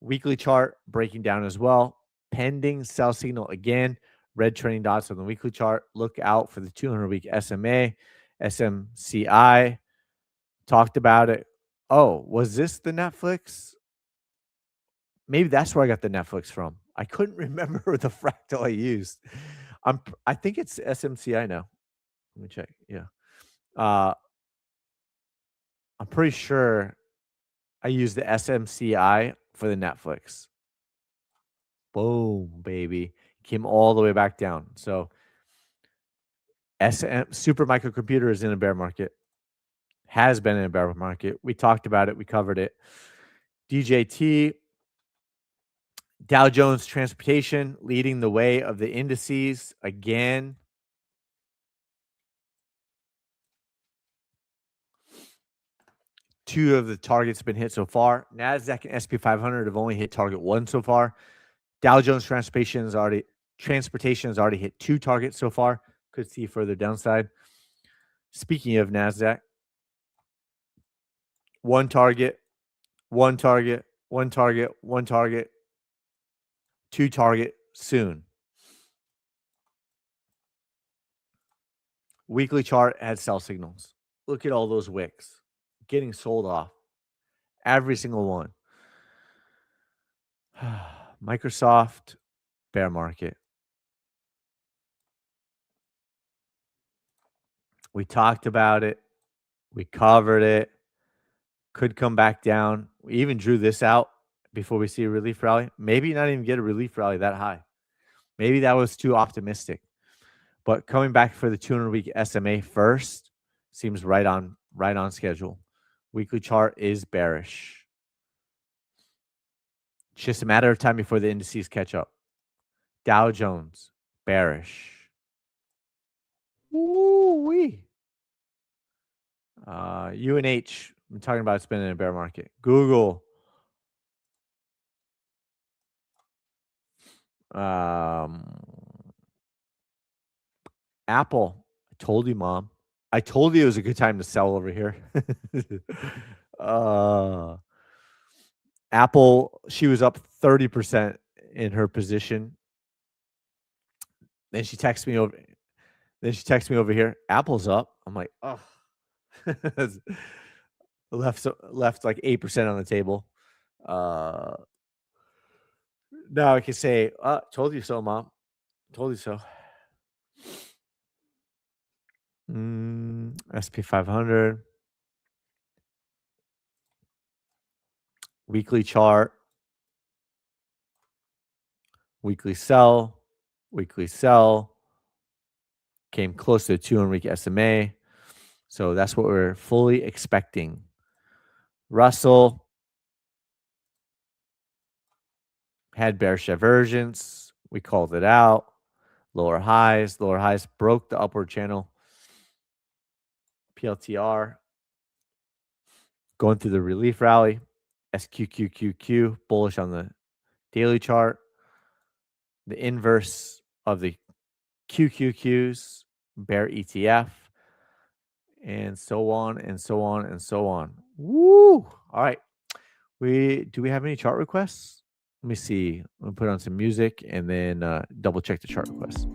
Speaker 1: Weekly chart breaking down as well. Pending sell signal again. Red trending dots on the weekly chart. Look out for the 200-week SMA. SMCI. Talked about it. Oh, was this the Netflix? Maybe that's where I got the Netflix from. I couldn't remember the fractal I used. I think it's SMCI now. Let me check. Yeah. I'm pretty sure I used the SMCI for the Netflix. Boom, baby. Came all the way back down. So Super Microcomputer is in a bear market. Has been in a bear market. We talked about it. We covered it. DJT, Dow Jones Transportation leading the way of the indices again. Two of the targets have been hit so far. NASDAQ and SP 500 have only hit target one so far. Dow Jones Transportation has already hit two targets so far. Could see further downside. Speaking of NASDAQ, one target, one target, one target, one target, two target soon. Weekly chart had sell signals. Look at all those wicks getting sold off. Every single one. Microsoft, bear market. We talked about it. We covered it. Could come back down. We even drew this out before we see a relief rally. Maybe not even get a relief rally that high. Maybe that was too optimistic. But coming back for the 200-week SMA first seems right on schedule. Weekly chart is bearish. It's just a matter of time before the indices catch up. Dow Jones, bearish. Woo-wee. UNH, I'm talking about it's been in a bear market. Google. Apple. I told you, Mom. I told you it was a good time to sell over here. Apple, she was up 30% in her position. Then she texts me over here. Apple's up. I'm like, oh. left like 8% on the table. Now I can say, told you so, Mom. Told you so. SP 500. Weekly chart. Weekly sell. Weekly sell. Came close to the 200-week SMA. So that's what we're fully expecting. Russell had bearish divergence. We called it out. Lower highs broke the upward channel. PLTR going through the relief rally. SQQQQ bullish on the daily chart. The inverse of the QQQs, bear ETF, and so on and so on and so on. Woo! All right. Do we have any chart requests? Let me see. I'm gonna put on some music and then double check the chart requests.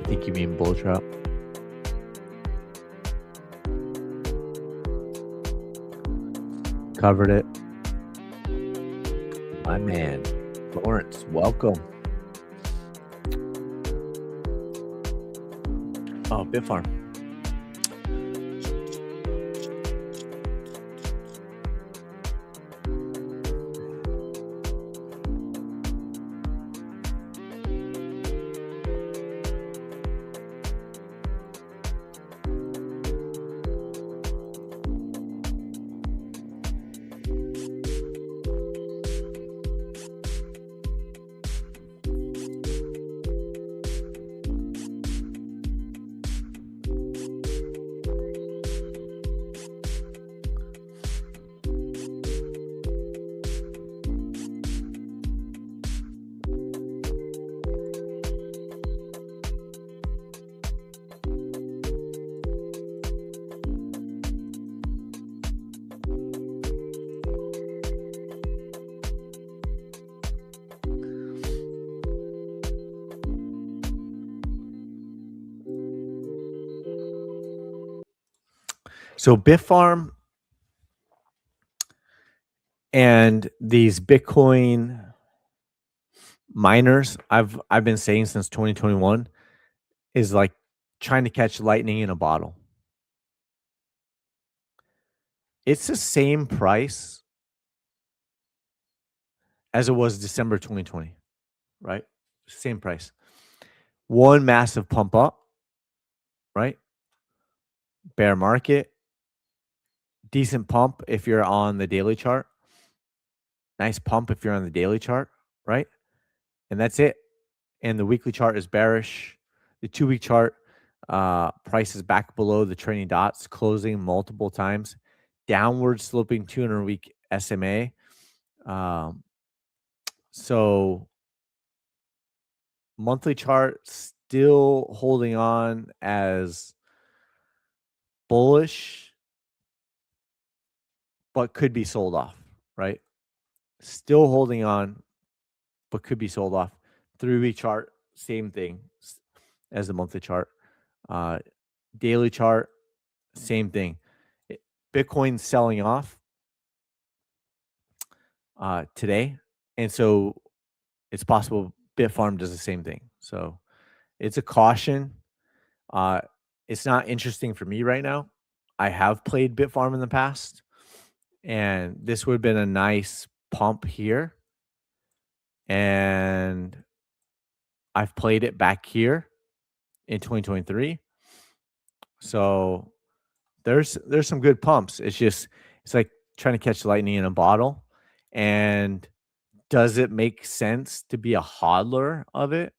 Speaker 1: I think you mean bull trap. Covered it. My man, Lawrence, welcome. Oh, Bitfarm. So Bitfarm and these Bitcoin miners, I've been saying since 2021, is like trying to catch lightning in a bottle. It's the same price as it was December 2020, right? Same price. One massive pump up, right? Bear market, decent pump if you're on the daily chart. Nice pump if you're on the daily chart, right? And that's it. And the weekly chart is bearish. The 2-week chart, price is back below the trailing dots, closing multiple times. Downward sloping 200-week SMA. So monthly chart still holding on as bullish, but could be sold off, right? Still holding on, but could be sold off. 3-week chart, same thing as the monthly chart. Daily chart, same thing. Bitcoin selling off today, and so it's possible Bitfarm does the same thing. So it's a caution. It's not interesting for me right now. I have played Bitfarm in the past, and this would have been a nice pump here. And I've played it back here in 2023. So there's some good pumps. It's like trying to catch lightning in a bottle. And does it make sense to be a hodler of it?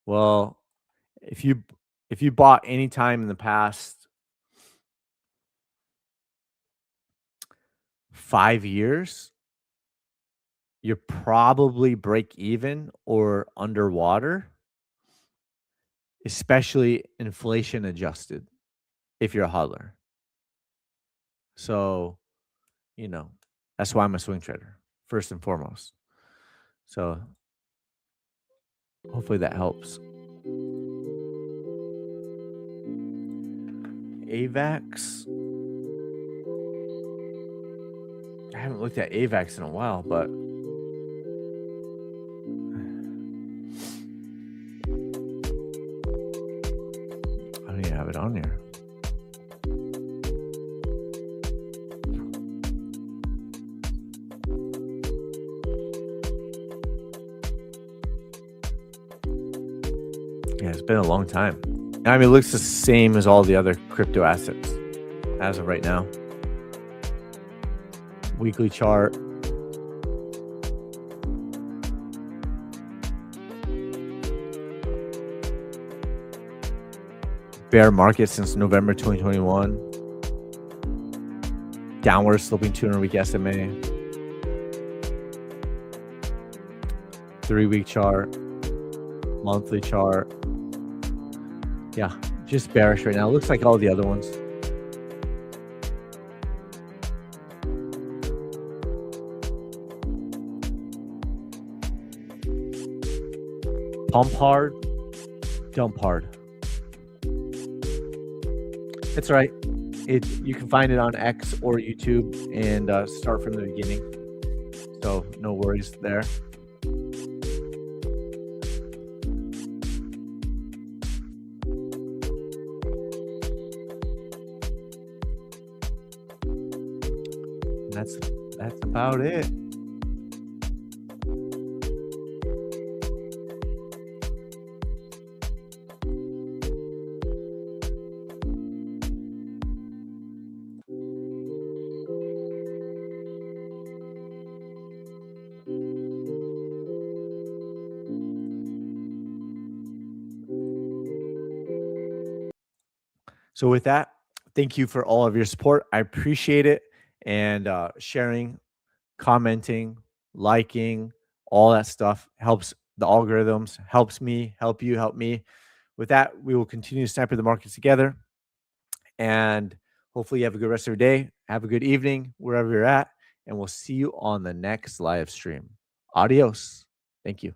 Speaker 1: Well, if you bought any time in the past 5 years, you're probably break even or underwater, especially inflation adjusted if you're a hodler. So, that's why I'm a swing trader, first and foremost. So hopefully that helps. AVAX. I haven't looked at AVAX in a while, but I don't even have it on here. Yeah, it's been a long time. I mean, it looks the same as all the other crypto assets as of right now. Weekly chart. Bear market since November 2021. Downward sloping 200-week SMA. 3-week chart. Monthly chart. Yeah, just bearish right now. Looks like all the other ones. Pump hard. Dump hard. It's right. You can find it on X or YouTube and start from the beginning. So no worries there. And that's about it. So with that, thank you for all of your support. I appreciate it. And sharing, commenting, liking, all that stuff helps the algorithms, helps me, help you, help me. With that, we will continue to sniper the markets together. And hopefully you have a good rest of your day. Have a good evening wherever you're at. And we'll see you on the next live stream. Adios. Thank you.